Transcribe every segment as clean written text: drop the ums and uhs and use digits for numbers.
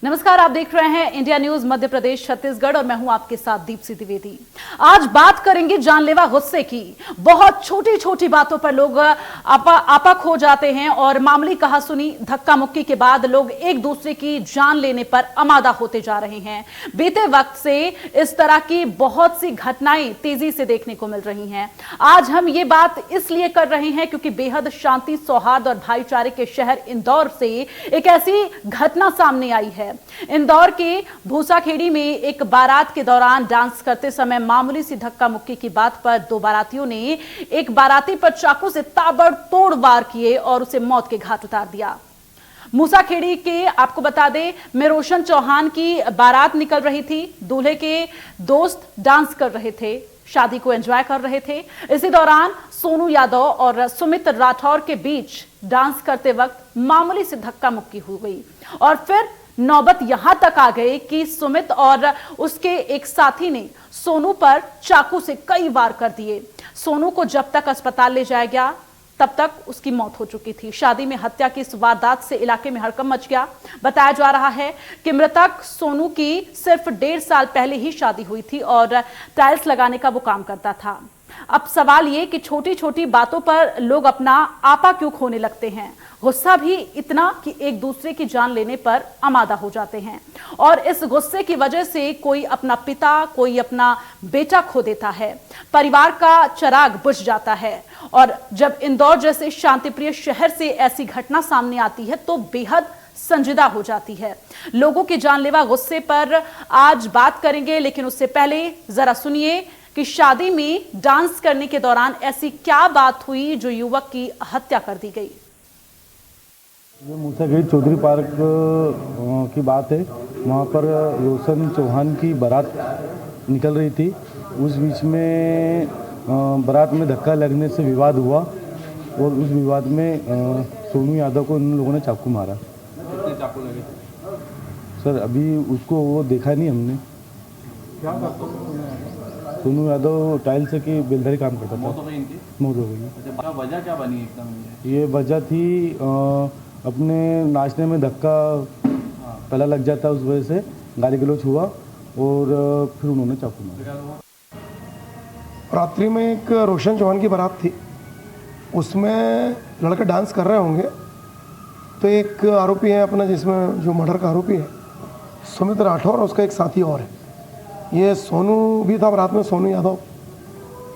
नमस्कार, आप देख रहे हैं इंडिया न्यूज मध्य प्रदेश छत्तीसगढ़ और मैं हूं आपके साथ दीप्ति द्विवेदी। आज बात करेंगे जानलेवा गुस्से की। बहुत छोटी छोटी बातों पर लोग आपा खो जाते हैं और मामूली कहासुनी धक्का मुक्की के बाद लोग एक दूसरे की जान लेने पर आमादा होते जा रहे हैं। बीते वक्त से इस तरह की बहुत सी घटनाएं तेजी से देखने को मिल रही हैं। आज हम ये बात इसलिए कर रहे हैं क्योंकि बेहद शांति, सौहार्द और भाईचारे के शहर इंदौर से एक ऐसी घटना सामने आई है। इंदौर के भूसाखेड़ी में एक बारात के दौरान डांस करते समय मामूली सी धक्का मुक्की की बात पर दो बारातियों ने एक बाराती पर चाकू से ताबड़तोड़ वार किए और उसे मौत के घाट उतार दिया। मूसाखेड़ी के आपको बता दें, में रोशन चौहान की बारात निकल रही थी। दूल्हे के दोस्त डांस कर रहे थे, शादी को एंजॉय कर रहे थे। इसी दौरान सोनू यादव और सुमित राठौर के बीच डांस करते वक्त मामूली सी धक्का मुक्की हो गई और फिर नौबत यहां तक आ गई कि सुमित और उसके एक साथी ने सोनू पर चाकू से कई वार कर दिए। सोनू को जब तक अस्पताल ले जाया गया तब तक उसकी मौत हो चुकी थी। शादी में हत्या की इस वारदात से इलाके में हड़कंप मच गया। बताया जा रहा है कि मृतक सोनू की सिर्फ 1.5 साल पहले ही शादी हुई थी और टाइल्स लगाने का वो काम करता था। अब सवाल ये कि छोटी छोटी बातों पर लोग अपना आपा क्यों खोने लगते हैं। गुस्सा भी इतना कि एक दूसरे की जान लेने पर आमादा हो जाते हैं और इस गुस्से की वजह से कोई अपना पिता, कोई अपना बेटा खो देता है। परिवार का चिराग बुझ जाता है और जब इंदौर जैसे शांतिप्रिय शहर से ऐसी घटना सामने आती है तो बेहद संजीदा हो जाती है। लोगों के जानलेवा गुस्से पर आज बात करेंगे, लेकिन उससे पहले जरा सुनिए कि शादी में डांस करने के दौरान ऐसी क्या बात हुई जो युवक की हत्या कर दी गई। ये मूसाखेड़ी चौधरी पार्क की बात है। वहाँ पर रोशन चौहान की बारात निकल रही थी। उस बीच में बारात में धक्का लगने से विवाद हुआ और उस विवाद में सोनू यादव को इन लोगों ने चाकू मारा। कितने चाकू लगे? सर अभी उसको वो देखा नहीं हमने। क्या करता? सोनू यादव टाइल्स की बेलदारी काम करता था। मौत हो गई इनकी? मौत हो गई। अच्छा, वजह क्या बनी एकदम? ये वजह थी अपने नाचने में धक्का पहला लग जाता, उस वजह से गाली गलौज हुआ और फिर उन्होंने चाकू मारा। रात्रि में एक रोशन चौहान की बारात थी, उसमें लड़के डांस कर रहे होंगे तो एक आरोपी है अपना, जिसमें जो मर्डर का आरोपी है सुमित राठौर और उसका एक साथी और है। ये सोनू भी था बारात में, सोनू यादव।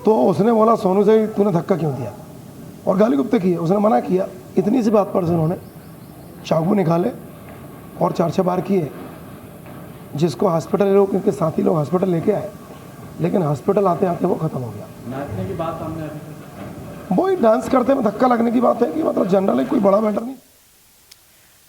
तो उसने बोला सोनू से तूने धक्का क्यों दिया और गाली गुप्त की। उसने मना किया। इतनी सी बात पर से उन्होंने चाकू निकाले और 4-6 बार किए, जिसको हॉस्पिटल लोग, इनके साथी लोग हॉस्पिटल लेके आए, लेकिन हॉस्पिटल आते आते वो ख़त्म हो गया। नाचने की बात सामने आई? वही डांस करते में धक्का लगने की बात है कि मतलब जनरली कोई बड़ा मैटर नहीं।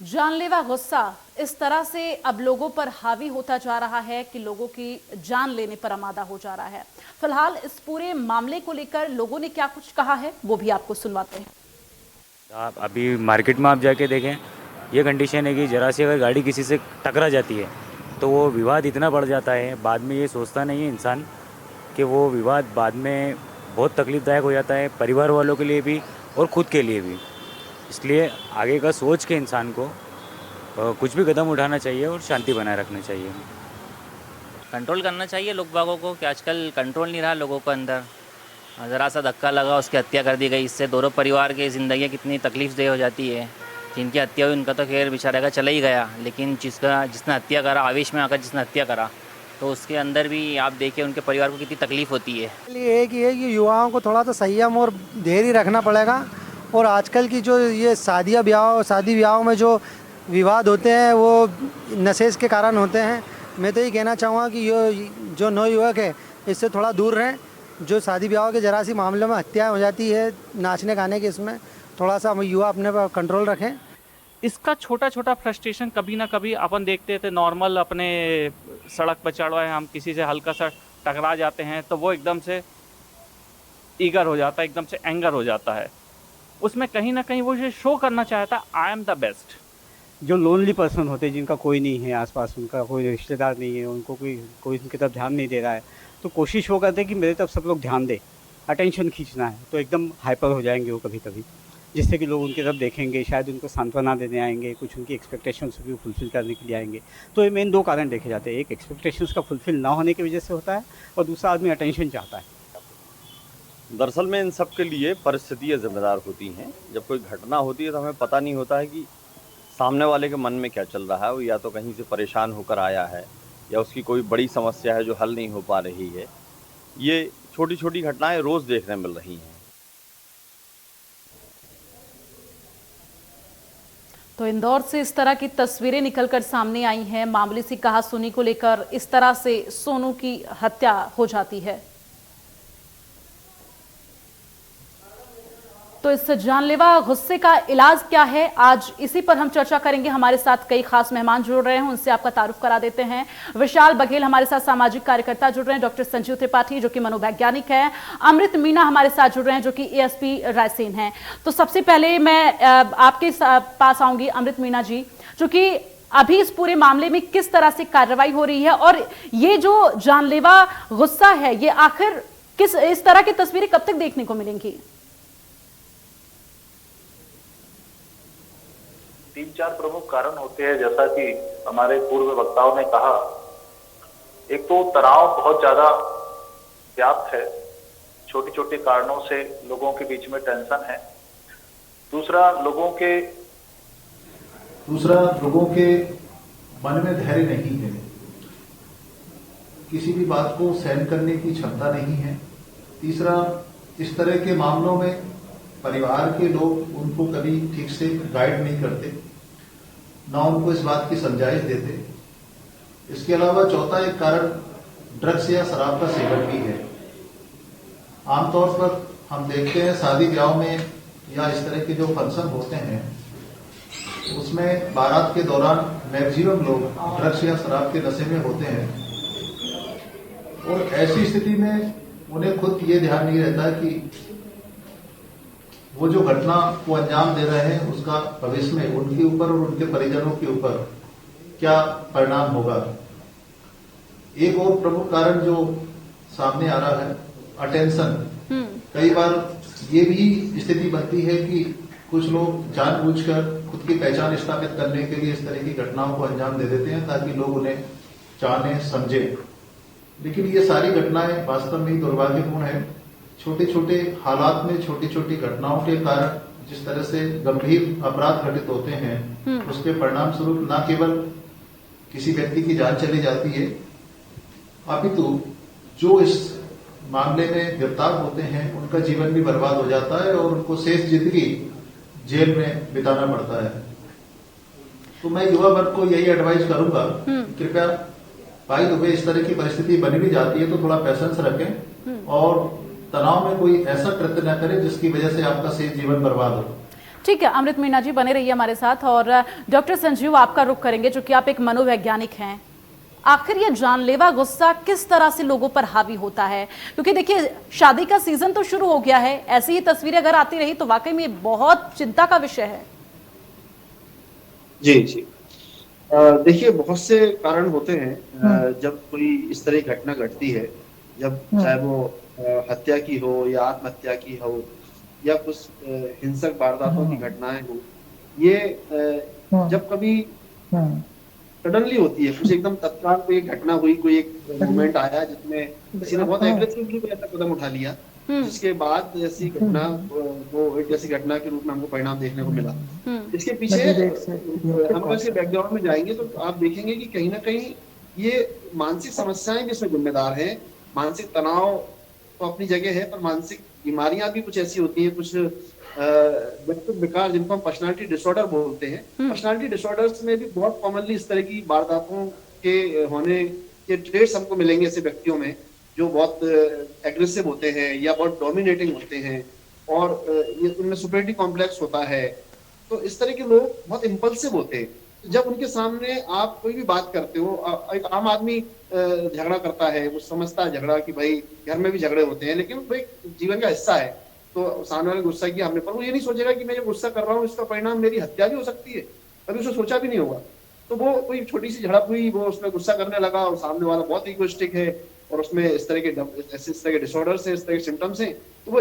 जानलेवा गुस्सा इस तरह से अब लोगों पर हावी होता जा रहा है कि लोगों की जान लेने पर आमादा हो जा रहा है। फिलहाल इस पूरे मामले को लेकर लोगों ने क्या कुछ कहा है वो भी आपको सुनवाते हैं। आप अभी मार्केट में आप जाके देखें, ये कंडीशन है कि जरा सी अगर गाड़ी किसी से टकरा जाती है तो वो विवाद इतना बढ़ जाता है। बाद में ये सोचता नहीं है इंसान कि वो विवाद बाद में बहुत तकलीफदायक हो जाता है, परिवार वालों के लिए भी और ख़ुद के लिए भी। इसलिए आगे का सोच के इंसान को कुछ भी कदम उठाना चाहिए और शांति बनाए रखना चाहिए। कंट्रोल करना चाहिए लोग बागों को कि आजकल कंट्रोल नहीं रहा लोगों को अंदर। ज़रा सा धक्का लगा, उसकी हत्या कर दी गई। इससे दोनों परिवार की ज़िंदगी कितनी तकलीफदेह हो जाती है। जिनकी हत्या हुई उनका तो खैर बेचारे का चला ही गया, लेकिन जिसने हत्या करा, आवेश में आकर जिसने हत्या करा, तो उसके अंदर भी आप देखिए उनके परिवार को कितनी तकलीफ़ होती है। एक ही है कि युवाओं को थोड़ा तो संयम और धैर्य रखना पड़ेगा। और आजकल की जो ये शादी ब्याहों में जो विवाद होते हैं वो नशेज के कारण होते हैं। मैं तो ये कहना चाहूँगा कि ये जो नवयुवक है इससे थोड़ा दूर रहें। जो शादी ब्याह के जरा सी मामलों में हत्या हो जाती है नाचने गाने के, इसमें थोड़ा सा युवा अपने पर कंट्रोल रखें। इसका छोटा छोटा फ्रस्ट्रेशन कभी ना कभी अपन देखते थे। नॉर्मल अपने सड़क पर चढ़ रहे हैं, हम किसी से हल्का सा टकरा जाते हैं तो वो एकदम से ईगर हो जाता है, एकदम से एंगर हो जाता है। उसमें कहीं ना कहीं वो ये शो करना चाहता आई एम द बेस्ट। जो लोनली पर्सन होते हैं, जिनका कोई नहीं है आसपास, उनका कोई रिश्तेदार नहीं है, उनको कोई उनकी तरफ ध्यान नहीं दे रहा है, तो कोशिश वो करते हैं कि मेरे तरफ सब लोग ध्यान दें, अटेंशन खींचना है, तो एकदम हाइपर हो जाएंगे वो कभी कभी। जिससे कि लोग उनकी तरफ देखेंगे, शायद उनको सांत्वना देने आएंगे, कुछ उनकी एक्सपेक्टेशंस भी फुलफ़िल करने के लिए आएंगे। तो ये मेन 2 कारण देखे जाते हैं, एक एक्सपेक्टेशंस का फुलफ़िल ना होने की वजह से होता है और दूसरा आदमी अटेंशन चाहता है। दरअसल में इन सब के लिए परिस्थितियाँ ज़िम्मेदार होती हैं। जब कोई घटना होती है तो हमें पता नहीं होता है कि सामने वाले के मन में क्या चल रहा है। वो या तो कहीं से परेशान होकर आया है या उसकी कोई बड़ी समस्या है जो हल नहीं हो पा रही है। ये छोटी छोटी घटनाएं रोज़ देखने मिल रही हैं। तो इंदौर से इस तरह की तस्वीरें निकलकर सामने आई हैं। मामूली सी कहासुनी को लेकर इस तरह से सोनू की हत्या हो जाती है। तो इस जानलेवा गुस्से का इलाज क्या है, आज इसी पर हम चर्चा करेंगे। हमारे साथ कई खास मेहमान जुड़ रहे हैं, उनसे आपका तारुफ करा देते हैं। विशाल बघेल हमारे साथ सामाजिक कार्यकर्ता जुड़ रहे हैं, डॉक्टर संजीव त्रिपाठी जो कि मनोवैज्ञानिक है, अमृत मीणा हमारे साथ जुड़ रहे हैं जो कि एएसपी रायसेन हैं। तो सबसे पहले मैं आपके पास आऊंगी अमृत मीणा जी, जो कि अभी इस पूरे मामले में किस तरह से कार्रवाई हो रही है और ये जो जानलेवा गुस्सा है ये आखिर किस इस तरह की तस्वीरें कब तक देखने को मिलेंगी? 3-4 प्रमुख कारण होते हैं, जैसा कि हमारे पूर्व वक्ताओं ने कहा। एक तो तनाव बहुत ज्यादा व्याप्त है, छोटे छोटे कारणों से लोगों के बीच में टेंशन है। दूसरा लोगों के मन में धैर्य नहीं है, किसी भी बात को सहन करने की क्षमता नहीं है। तीसरा, इस तरह के मामलों में परिवार के लोग उनको कभी ठीक से गाइड नहीं करते, ना उनको इस बात की समझाइश देते। इसके अलावा चौथा एक कारण ड्रग्स या शराब का सेवन भी है। आमतौर पर हम देखते हैं शादी ब्याह में या इस तरह के जो फंक्शन होते हैं उसमें बारात के दौरान मैक्सिमम लोग ड्रग्स या शराब के नशे में होते हैं और ऐसी स्थिति में उन्हें खुद ये ध्यान नहीं रहता कि वो जो घटना को अंजाम दे रहे हैं उसका भविष्य में उनके ऊपर और उनके परिजनों के ऊपर क्या परिणाम होगा। एक और प्रमुख कारण जो सामने आ रहा है अटेंशन। कई बार ये भी स्थिति बनती है कि कुछ लोग जानबूझकर खुद की पहचान स्थापित करने के लिए इस तरह की घटनाओं को अंजाम दे देते हैं ताकि लोग उन्हें जाने समझे। लेकिन ये सारी घटनाएं वास्तव में दुर्भाग्यपूर्ण है। छोटे छोटे हालात में छोटी छोटी घटनाओं के कारण जिस तरह से गंभीर अपराध घटित होते हैं उसके परिणाम स्वरूप न केवल किसी व्यक्ति की जान चली जाती है, अपितु जो इस मामले में गिरफ्तार होते हैं उनका जीवन भी बर्बाद हो जाता है और उनको शेष जिंदगी जेल में बिताना पड़ता है। तो मैं युवा वर्ग को यही एडवाइस करूंगा, कृपया भाई दुबे इस तरह की परिस्थिति बनी भी जाती है तो थोड़ा पेशेंस रखें और तनाव में कोई ऐसा कृत्य न करें जिसकी वजह से आपका शेष जीवन बर्बाद हो। ठीक है अमृत मीणा जी, बने रहिए हमारे साथ। और डॉक्टर संजीव आपका रुख करेंगे जो कि आप एक मनोवैज्ञानिक हैं। आखिर ये जानलेवा गुस्सा किस तरह से लोगों पर हावी होता है? क्योंकि देखिए शादी का सीजन तो शुरू हो गया है, ऐसी ही तस्वीरें अगर आती रही तो वाकई में बहुत चिंता का विषय है। जी जी, देखिए बहुत से कारण होते हैं जब कोई इस तरह की घटना घटती है, जब चाहे वो हत्या की हो या आत्महत्या की हो या कुछ हिंसक वारदातों की घटनाएं हो। ये जब कभी सडनली होती है, कुछ एकदम तत्काल कोई घटना हुई, कोई एक मोमेंट आया जिसमें किसी ने बहुत एग्रेसिवली ऐसा कदम उठा लिया जिसके बाद ऐसी घटना वो एक ऐसी घटना के रूप में हमको परिणाम देखने को मिला। इसके पीछे हम इसके बैकग्राउंड में जाएंगे तो आप देखेंगे कि कहीं ना कहीं ये मानसिक समस्याएं भी इसमें जिम्मेदार है। मानसिक तनाव तो अपनी जगह है, पर मानसिक बीमारियां भी कुछ ऐसी होती हैं, कुछ व्यक्तित्व विकार जिनको हम पर्सनालिटी डिसऑर्डर बोलते हैं। पर्सनालिटी डिसऑर्डर्स में भी बहुत कॉमनली इस तरह की वारदातों के होने के ट्रेट्स हमको मिलेंगे ऐसे व्यक्तियों में जो बहुत एग्रेसिव होते हैं या बहुत डोमिनेटिंग होते हैं और ये उनमें सुपरियरिटी कॉम्प्लेक्स होता है। तो इस तरह के लोग बहुत इम्पल्सिव होते हैं। जब उनके सामने आप कोई भी बात करते हो, एक आम आदमी झगड़ा करता है, वो समझता है झगड़ा कि भाई घर में भी झगड़े होते हैं, लेकिन भाई जीवन का हिस्सा है। तो सामने वाले गुस्सा किया हमने, पर वो ये नहीं सोचेगा कि मैं जो गुस्सा कर रहा हूँ इसका परिणाम मेरी हत्या भी हो सकती है, कभी उसने सोचा भी नहीं होगा। तो वो कोई छोटी सी झड़प हुई, वो उसमें गुस्सा करने लगा और सामने वाला बहुत इगोइस्टिक है और उसमें इस तरह के डिसऑर्डर्स हैं, इस तरह के सिम्टम्स हैं, तो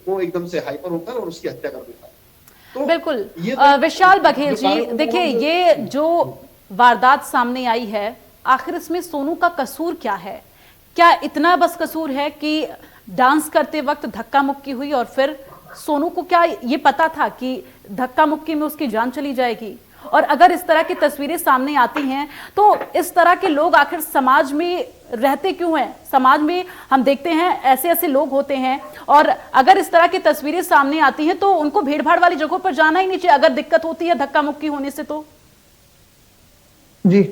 वो एकदम से हाइपर होकर और उसकी हत्या कर देता है। बिल्कुल। ये विशाल बघेल जी, कारण देखिए ये जो वारदात सामने आई है, आखिर इसमें सोनू का कसूर क्या है? क्या इतना बस कसूर है कि डांस करते वक्त धक्का मुक्की हुई और फिर सोनू को क्या ये पता था कि धक्का मुक्की में उसकी जान चली जाएगी? और अगर इस तरह की तस्वीरें सामने आती हैं तो इस तरह के लोग आखिर समाज में रहते क्यों हैं? समाज में हम देखते हैं ऐसे ऐसे लोग होते हैं, और अगर इस तरह की तस्वीरें सामने आती हैं तो उनको भीड़ भाड़ वाली जगहों पर जाना ही नहीं चाहिए अगर दिक्कत होती है धक्का मुक्की होने से। तो जी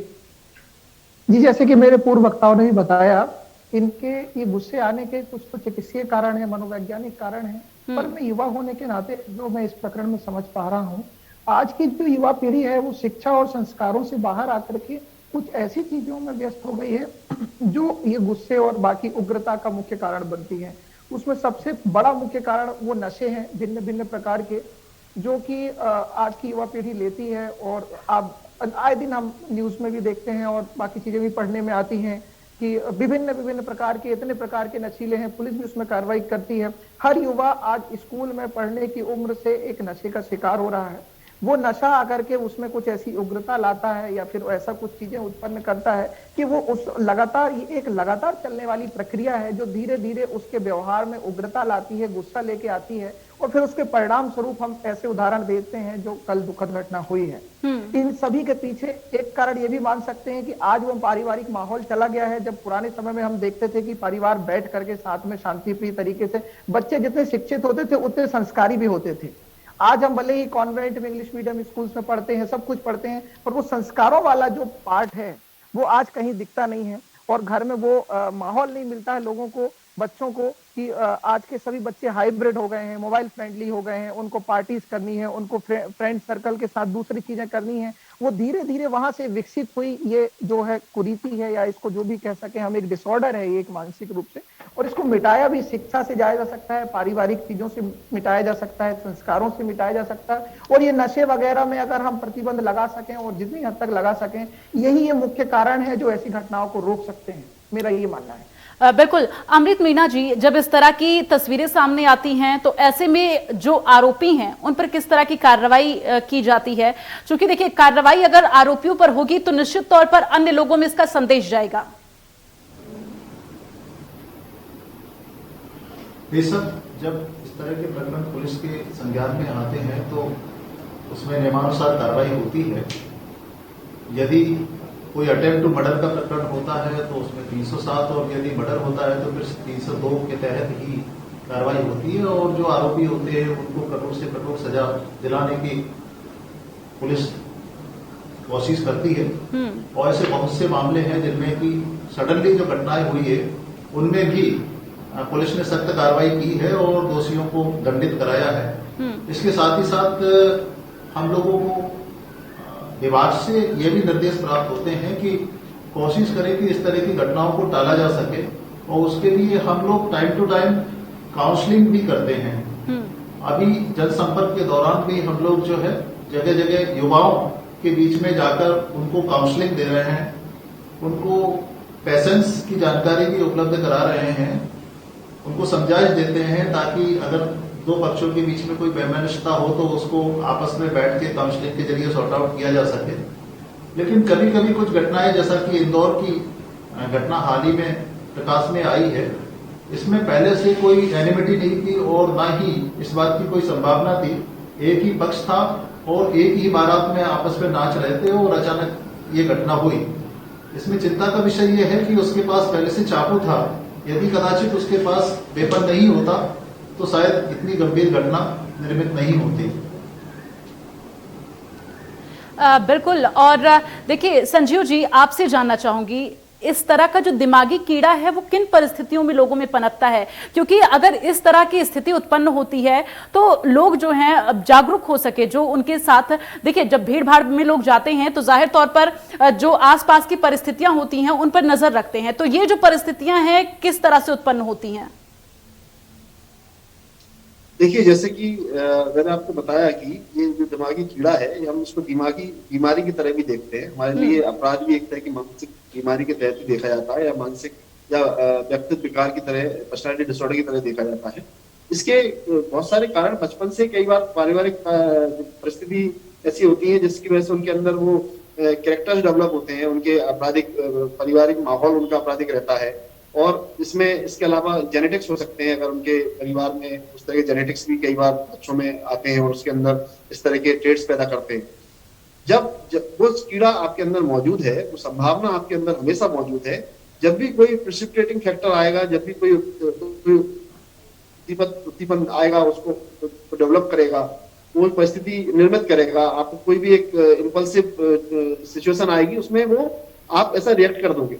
जी, जैसे कि मेरे पूर्व वक्ताओं ने भी बताया, इनके ये गुस्से आने के कुछ तो चिकित्सीय कारण है, मनोवैज्ञानिक कारण है, पर मैं युवा होने के नाते जो मैं इस प्रकरण में समझ पा रहा हूँ, आज की जो युवा पीढ़ी है वो शिक्षा और संस्कारों से बाहर आकर के कुछ ऐसी चीजों में व्यस्त हो गई है जो ये गुस्से और बाकी उग्रता का मुख्य कारण बनती है। उसमें सबसे बड़ा मुख्य कारण वो नशे हैं भिन्न भिन्न प्रकार के, जो कि आज की युवा पीढ़ी लेती है। और आप आए दिन हम न्यूज में भी देखते हैं और बाकी चीजें भी पढ़ने में आती हैं कि विभिन्न विभिन्न प्रकार के इतने प्रकार के नशीले हैं, पुलिस भी उसमें कार्रवाई करती है। हर युवा आज स्कूल में पढ़ने की उम्र से एक नशे का शिकार हो रहा है। वो नशा आकर के उसमें कुछ ऐसी उग्रता लाता है या फिर ऐसा कुछ चीजें उत्पन्न करता है कि वो उस लगातार, ये एक लगातार चलने वाली प्रक्रिया है जो धीरे धीरे उसके व्यवहार में उग्रता लाती है, गुस्सा लेके आती है, और फिर उसके परिणाम स्वरूप हम ऐसे उदाहरण देते हैं जो कल दुखद घटना हुई है। इन सभी के पीछे एक कारण ये भी मान सकते हैं कि आज वो पारिवारिक माहौल चला गया है। जब पुराने समय में हम देखते थे कि परिवार बैठ करके साथ में शांतिप्रिय तरीके से, बच्चे जितने शिक्षित होते थे उतने संस्कारी भी होते थे। आज हम भले ही कॉन्वेंट में इंग्लिश मीडियम स्कूल्स में पढ़ते हैं, सब कुछ पढ़ते हैं, पर वो संस्कारों वाला जो पार्ट है वो आज कहीं दिखता नहीं है। और घर में वो माहौल नहीं मिलता है लोगों को, बच्चों को, कि आज के सभी बच्चे हाइब्रिड हो गए हैं, मोबाइल फ्रेंडली हो गए हैं, उनको पार्टीज करनी है, उनको फ्रेंड सर्कल के साथ दूसरी चीजें करनी है। वो धीरे धीरे वहां से विकसित हुई ये जो है कुरीति है, या इसको जो भी कह सके हम, एक डिसऑर्डर है ये, एक मानसिक रूप से। और इसको मिटाया भी शिक्षा से जाया जा सकता है, पारिवारिक चीजों से मिटाया जा सकता है, संस्कारों से मिटाया जा सकता है। और ये नशे वगैरह में अगर हम प्रतिबंध लगा सकें और जितनी हद तक लगा सकें, यही ये मुख्य कारण है जो ऐसी घटनाओं को रोक सकते हैं, मेरा ये मानना है। बिल्कुल। अमृत मीना जी, जब इस तरह की तस्वीरें सामने आती हैं तो ऐसे में जो आरोपी हैं उन पर किस तरह की कार्रवाई की जाती है? क्योंकि देखिए, कार्रवाई अगर आरोपियों पर होगी तो निश्चित तौर पर अन्य लोगों में इसका संदेश जाएगा। बेशक जब इस तरह के प्रकरण पुलिस के संज्ञान में आते हैं तो उसमें नियमानुसार कार्रवाई होती है। यदि कोई अटेम्प्ट टू मर्डर का प्रकरण होता है तो उसमें 307, और यदि मर्डर होता है तो फिर 302 के तहत ही कार्रवाई होती है। और जो आरोपी होते हैं उनको कठोर से कठोर सजा दिलाने की पुलिस कोशिश करती है। और ऐसे बहुत से मामले हैं जिनमें कि सडनली जो घटनाएं हुई है उनमें भी पुलिस ने सख्त कार्रवाई की है और दोषियों को दंडित कराया है। इसके साथ ही साथ हम लोगों को विभाग से ये भी निर्देश प्राप्त होते हैं कि कोशिश करें कि इस तरह की घटनाओं को टाला जा सके, और उसके लिए हम लोग टाइम टू टाइम काउंसलिंग भी करते हैं। अभी जनसंपर्क के दौरान भी हम लोग जो है जगह जगह युवाओं के बीच में जाकर उनको काउंसलिंग दे रहे हैं, उनको पेशेंस की जानकारी भी उपलब्ध करा रहे हैं, उनको समझाइश देते हैं ताकि अगर दो पक्षों के बीच में कोई वैमनस्यता हो तो उसको आपस में बैठ के काउंसलिंग के जरिए सॉर्ट आउट किया जा सके। लेकिन कभी कभी कुछ घटनाएं, जैसा कि इंदौर की घटना हाल ही में प्रकाश में आई है, इसमें पहले से कोई एनिमिटी नहीं थी और ना ही इस बात की कोई संभावना थी। एक ही पक्ष था और एक ही बारात में आपस में नाच रहे थे और अचानक ये घटना हुई। इसमें चिंता का विषय यह है कि उसके पास पहले से चाकू था। यदि कदाचित उसके पास वेपन नहीं होता तो शायद इतनी गंभीर घटना निर्मित नहीं होती। बिल्कुल। और देखिए संजीव जी, आपसे जानना चाहूंगी, इस तरह का जो दिमागी कीड़ा है वो किन परिस्थितियों में लोगों में पनपता है? क्योंकि अगर इस तरह की स्थिति उत्पन्न होती है तो लोग जो हैं जागरूक हो सके, जो उनके साथ, देखिए जब भीड़ भाड़ में लोग जाते हैं तो जाहिर तौर पर जो आसपास की परिस्थितियां होती हैं उन पर नजर रखते हैं। तो ये जो परिस्थितियां हैं किस तरह से उत्पन्न होती हैं? देखिए, जैसे कि मैंने आपको बताया कि ये जो दिमागी कीड़ा है, हम इसको दिमागी बीमारी की तरह भी देखते हैं। हमारे लिए अपराध भी एक तरह की मानसिक बीमारी के तहत भी देखा जाता है, या मानसिक या व्यक्तित्व विकार की तरह, पर्सनालिटी डिसऑर्डर की तरह देखा जाता है। इसके बहुत सारे कारण बचपन से कई बार पारिवारिक परिस्थिति ऐसी होती है जिसकी वजह से उनके अंदर वो कैरेक्टर्स डेवलप होते हैं, उनके आपराधिक पारिवारिक माहौल उनका आपराधिक रहता है। और इसमें इसके अलावा जेनेटिक्स हो सकते हैं, अगर उनके परिवार में उस तरह के जेनेटिक्स भी कई बार बच्चों में आते हैं और उसके अंदर इस तरह के ट्रेड्स पैदा करते हैं। जब वो कीड़ा आपके अंदर मौजूद है, वो संभावना आपके अंदर हमेशा मौजूद है, जब भी कोई प्रेसिपिटेटिंग फैक्टर आएगा, जब भी कोई उद्दीपन आएगा, उसको डेवलप करेगा, वो परिस्थिति निर्मित करेगा, आपको कोई भी एक इम्पल्सिव सिचुएशन आएगी, उसमें वो आप ऐसा रिएक्ट कर दोगे।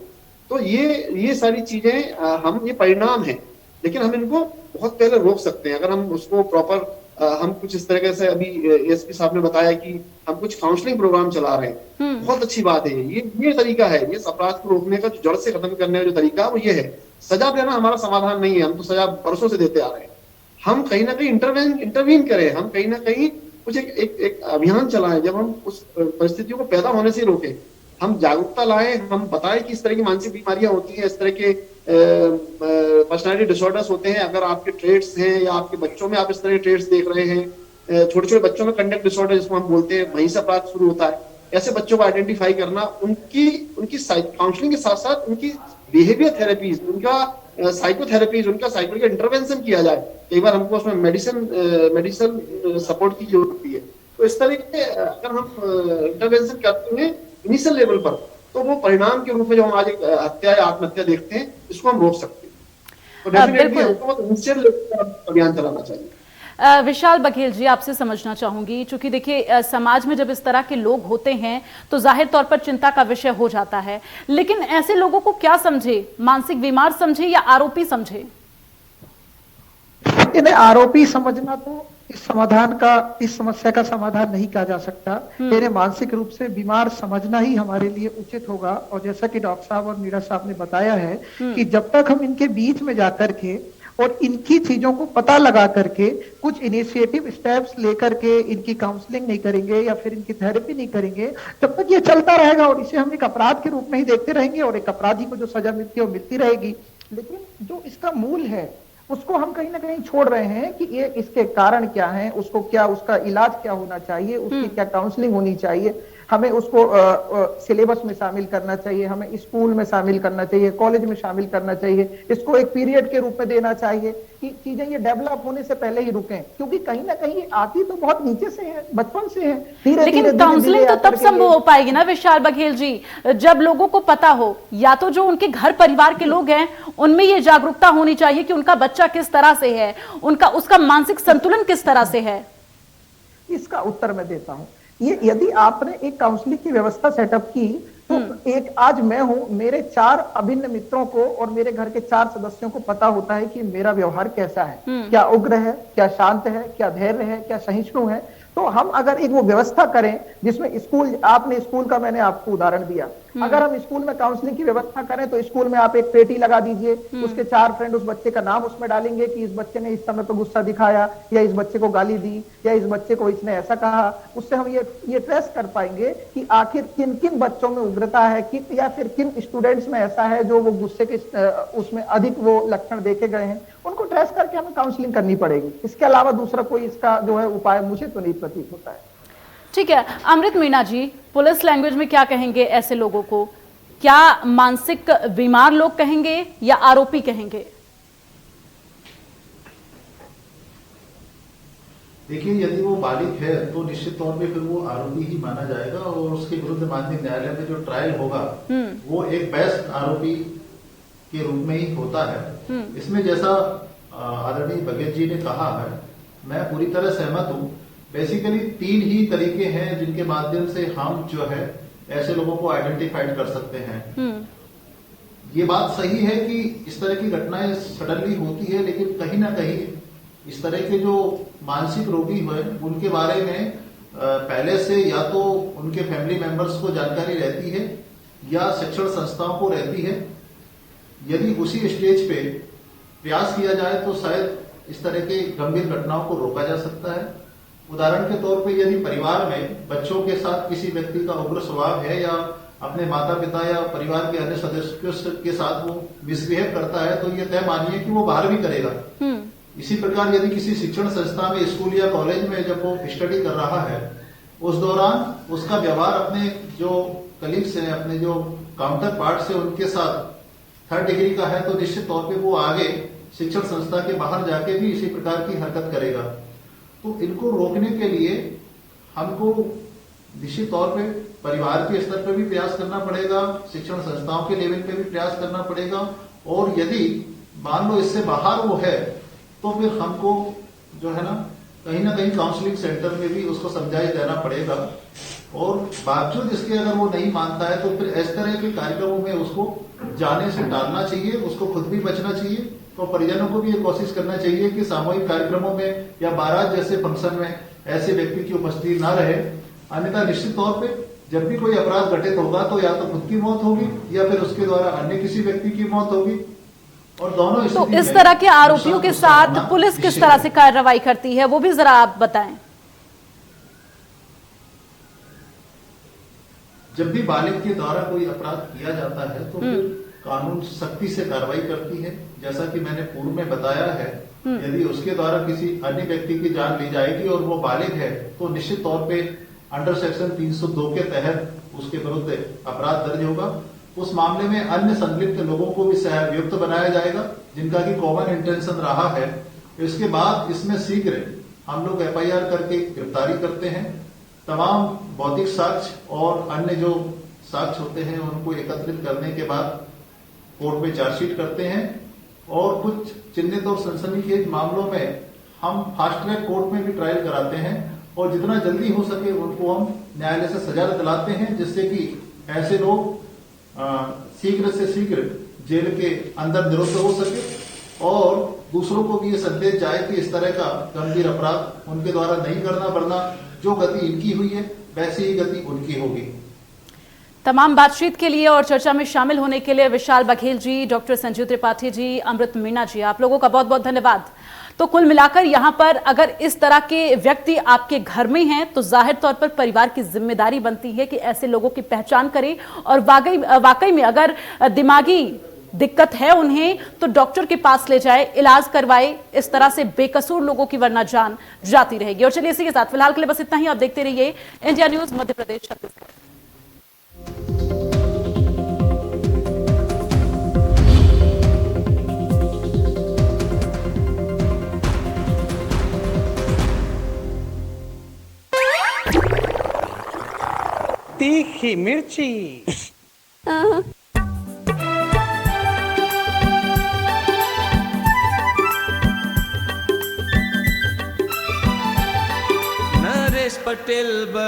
तो ये सारी चीजें हम ये परिणाम है, लेकिन हम इनको बहुत पहले रोक सकते हैं अगर हम उसको प्रॉपर हम कुछ इस तरीके से, अभी एसपी साहब ने बताया कि हम कुछ काउंसलिंग प्रोग्राम चला रहे हैं, बहुत अच्छी बात है। ये तरीका है, ये अपराध को रोकने का, जो जड़ से खत्म करने का जो तरीका वो ये है। सजा देना हमारा समाधान नहीं है, हम तो सजा बरसों से देते आ रहे हैं। हम कहीं ना कहीं इंटरवीन करें, हम कहीं ना कहीं कुछ एक अभियान चलाएं, जब हम उस परिस्थितियों को पैदा होने से रोकें, हम जागरूकता लाएं, हम बताएं कि इस तरह की मानसिक बीमारियां होती हैं, इस तरह के पर्सनालिटी डिसऑर्डर्स होते हैं। अगर आपके ट्रेड्स हैं या आपके बच्चों में आप इस तरह के ट्रेड्स देख रहे हैं, छोटे छोटे बच्चों में कंडक्ट डिसऑर्डर जिसको हम बोलते हैं, वहीं से अपराध शुरू होता है। ऐसे बच्चों को आइडेंटिफाई करना, उनकी काउंसलिंग के साथ साथ उनकी बिहेवियर थेरेपीज, उनका साइकोथेरेपीज, उनका साइकोलॉजिकल इंटरवेंशन किया जाए। कई बार हमको उसमें मेडिसिन सपोर्ट की जरूरत होती है। तो इस तरह के अगर हम इंटरवेंशन करते हैं इनिशियल लेवल पर, तो वो परिणाम के रूप में जो हम आज एक हत्या या आत्महत्या देखते हैं, इसको हम रोक सकते हैं। तो डेफिनेटली हमको इनिशियल लेवल पर अभियान चलाना चाहिए। विशाल बघेल जी, आपसे समझना चाहूंगी, चूंकि देखिए समाज में जब इस तरह के लोग होते हैं तो जाहिर तौर पर चिंता का विषय हो जाता है, लेकिन ऐसे लोगों को क्या समझे, मानसिक बीमार समझे या आरोपी समझे? इन्हें आरोपी समझना तो इस समस्या का समाधान नहीं कहा जा सकता। इन्हें मानसिक रूप से बीमार समझना ही हमारे लिए उचित होगा। और जैसा कि डॉक्टर साहब और मीरा साहब ने बताया है कि जब तक हम इनके बीच में जाकर के और इनकी चीजों को पता लगा करके कुछ इनिशिएटिव स्टेप्स लेकर के इनकी काउंसलिंग नहीं करेंगे या फिर इनकी थेरेपी नहीं करेंगे, तब तक ये चलता रहेगा और इसे हम एक अपराध के रूप में ही देखते रहेंगे और एक अपराधी को जो सजा मिलती है वो मिलती रहेगी। लेकिन जो इसका मूल है उसको हम कहीं ना कहीं छोड़ रहे हैं कि ये इसके कारण क्या है, उसका इलाज क्या होना चाहिए, उसकी क्या काउंसलिंग होनी चाहिए, हमें उसको सिलेबस में शामिल करना चाहिए, हमें स्कूल में शामिल करना चाहिए, कॉलेज में शामिल करना चाहिए, इसको एक पीरियड के रूप में देना चाहिए कि चीजें ये डेवलप होने से पहले ही रुकें, क्योंकि कहीं ना कहीं आती तो बहुत नीचे से है, बचपन से है। लेकिन काउंसलिंग तो तब संभव हो पाएगी ना विशाल बघेल जी, जब लोगों को पता हो, या तो जो उनके घर परिवार के लोग हैं उनमें ये जागरूकता होनी चाहिए कि उनका बच्चा किस तरह से है, उसका मानसिक संतुलन किस तरह से है। इसका उत्तर मैं देता हूं। ये यदि आपने एक काउंसलिंग की व्यवस्था सेटअप की तो एक आज मैं हूं, मेरे 4 अभिन्न मित्रों को और मेरे घर के 4 सदस्यों को पता होता है कि मेरा व्यवहार कैसा है, क्या उग्र है, क्या शांत है, क्या धैर्य है, क्या सहिष्णु है। तो हम अगर एक वो व्यवस्था करें जिसमें स्कूल का मैंने आपको उदाहरण दिया, अगर हम स्कूल में काउंसलिंग की व्यवस्था करें तो स्कूल में आप एक पेटी लगा दीजिए, उसके 4 फ्रेंड उस बच्चे का नाम उसमें डालेंगे कि इस बच्चे ने इस समय पर गुस्सा दिखाया या इस बच्चे को गाली दी या इस बच्चे को इसने ऐसा कहा। उससे हम ये ट्रेस कर पाएंगे कि आखिर किन किन बच्चों में उग्रता है या फिर किन स्टूडेंट्स में ऐसा है जो वो गुस्से के उसमें अधिक वो लक्षण देखे गए हैं, उनको ट्रेस करके हमें काउंसलिंग करनी पड़ेगी। इसके अलावा दूसरा कोई इसका जो है उपाय मुझे तो नहीं प्रतीत होता है। ठीक है, अमृत मीणा जी, पुलिस लैंग्वेज में क्या कहेंगे ऐसे लोगों को? क्या मानसिक बीमार लोग कहेंगे या आरोपी कहेंगे? देखिए, यदि वो बालिग है तो निश्चित तौर पे फिर वो आरोपी ही माना जाएगा और उसके विरुद्ध माननीय न्यायालय में जो ट्रायल होगा वो एक बेस्ट आरोपी के रूप में ही होता है। इसमें जैसा आदरणीय बघेल जी ने कहा है, मैं पूरी तरह सहमत हूं। बेसिकली 3 ही तरीके हैं जिनके माध्यम से हम जो है ऐसे लोगों को आइडेंटिफाइड कर सकते हैं। ये बात सही है कि इस तरह की घटनाएं सडनली होती है, लेकिन कहीं ना कहीं इस तरह के जो मानसिक रोगी हुए उनके बारे में पहले से या तो उनके फैमिली मेंबर्स को जानकारी रहती है या शिक्षण संस्थाओं को रहती है। यदि उसी स्टेज पे प्रयास किया जाए तो शायद इस तरह के गंभीर घटनाओं को रोका जा सकता है। उदाहरण के तौर पे यदि परिवार में बच्चों के साथ किसी व्यक्ति का उग्र स्वभाव है या अपने माता पिता या परिवार के अन्य सदस्यों के साथ वो मिसबिहेव करता है, तो ये तय मानिए कि वो बाहर भी करेगा। इसी प्रकार यदि किसी शिक्षण संस्था में, स्कूल या कॉलेज में जब वो स्टडी कर रहा है, उस दौरान उसका व्यवहार अपने जो कलीग्स हैं, अपने जो काउंटर पार्ट से उनके साथ थर्ड डिग्री का है, तो निश्चित तौर पे वो आगे शिक्षण संस्था के बाहर जाके भी इसी प्रकार की हरकत करेगा। तो इनको रोकने के लिए हमको निश्चित तौर पे परिवार के स्तर पर भी प्रयास करना पड़ेगा, शिक्षण संस्थाओं के लेवल पे भी प्रयास करना पड़ेगा, और यदि मान लो इससे बाहर वो है तो फिर हमको जो है ना कहीं काउंसलिंग सेंटर में भी उसको समझाई देना पड़ेगा। और बावजूद इसके अगर वो नहीं मानता है तो फिर इस तरह के कार्यक्रमों में उसको जाने से टालना चाहिए, उसको खुद भी बचना चाहिए। तो परिजनों को भी ये कोशिश करना चाहिए कि सामूहिक कार्यक्रमों में या बारात जैसे फंक्शन में ऐसे व्यक्ति की उपस्थिति न रहे, अन्यथा निश्चित तौर पे जब भी कोई अपराध घटित होगा तो या तो खुद की मौत होगी या फिर उसके द्वारा अन्य किसी व्यक्ति की मौत होगी, और दोनों तो इस तरह के आरोपियों के साथ पुलिस किस तरह से कार्रवाई करती है, वो भी जरा आप बताएं। जब भी बालिग के द्वारा कोई अपराध किया जाता है तो फिर कानून सख्ती से कार्रवाई करती है। जैसा कि मैंने पूर्व में बताया है, यदि उसके द्वारा किसी अन्य व्यक्ति की जान ली जाएगी और वो बालिग है तो निश्चित तौर पे अंडर सेक्शन 302 के तहत उसके विरुद्ध अपराध दर्ज होगा। उस मामले में अन्य संलिप्त लोगों को भी सहअभियुक्त बनाया जाएगा जिनका की कॉमन इंटेंशन रहा है। इसके बाद इसमें शीघ्र हम लोग FIR करके गिरफ्तारी करते हैं। तमाम भौतिक साक्ष्य और अन्य जो साक्ष्य होते हैं उनको एकत्रित करने के बाद कोर्ट में चार्जशीट करते हैं, और कुछ चिन्हित और सनसनीखेज मामलों में हम फास्ट ट्रैक कोर्ट में भी ट्रायल कराते हैं, और जितना जल्दी हो सके उनको हम न्यायालय से सजा दिलाते हैं, जिससे कि ऐसे लोग शीघ्र से शीघ्र जेल के अंदर निरुद्ध हो सके और दूसरों को भी ये संदेश जाए कि इस तरह का गंभीर अपराध उनके द्वारा नहीं करना, वरना जो गति इनकी हुई है वैसी ही गति उनकी होगी। तमाम बातचीत के लिए और चर्चा में शामिल होने के लिए विशाल बघेल जी, डॉक्टर संजीव त्रिपाठी जी, अमृत मीणा जी, आप लोगों का बहुत बहुत धन्यवाद। तो कुल मिलाकर यहाँ पर अगर इस तरह के व्यक्ति आपके घर में हैं तो जाहिर तौर पर परिवार की जिम्मेदारी बनती है कि ऐसे लोगों की पहचान करें, और वाकई में अगर दिमागी दिक्कत है उन्हें तो डॉक्टर के पास ले जाए, इलाज करवाए। इस तरह से बेकसूर लोगों की वरना जान जाती रहेगी। और चलिए इसी के साथ फिलहाल के लिए बस इतना ही। आप देखते रहिए इंडिया न्यूज मध्य प्रदेश छत्तीसगढ़। तीखी मिर्ची। नरेश पटेल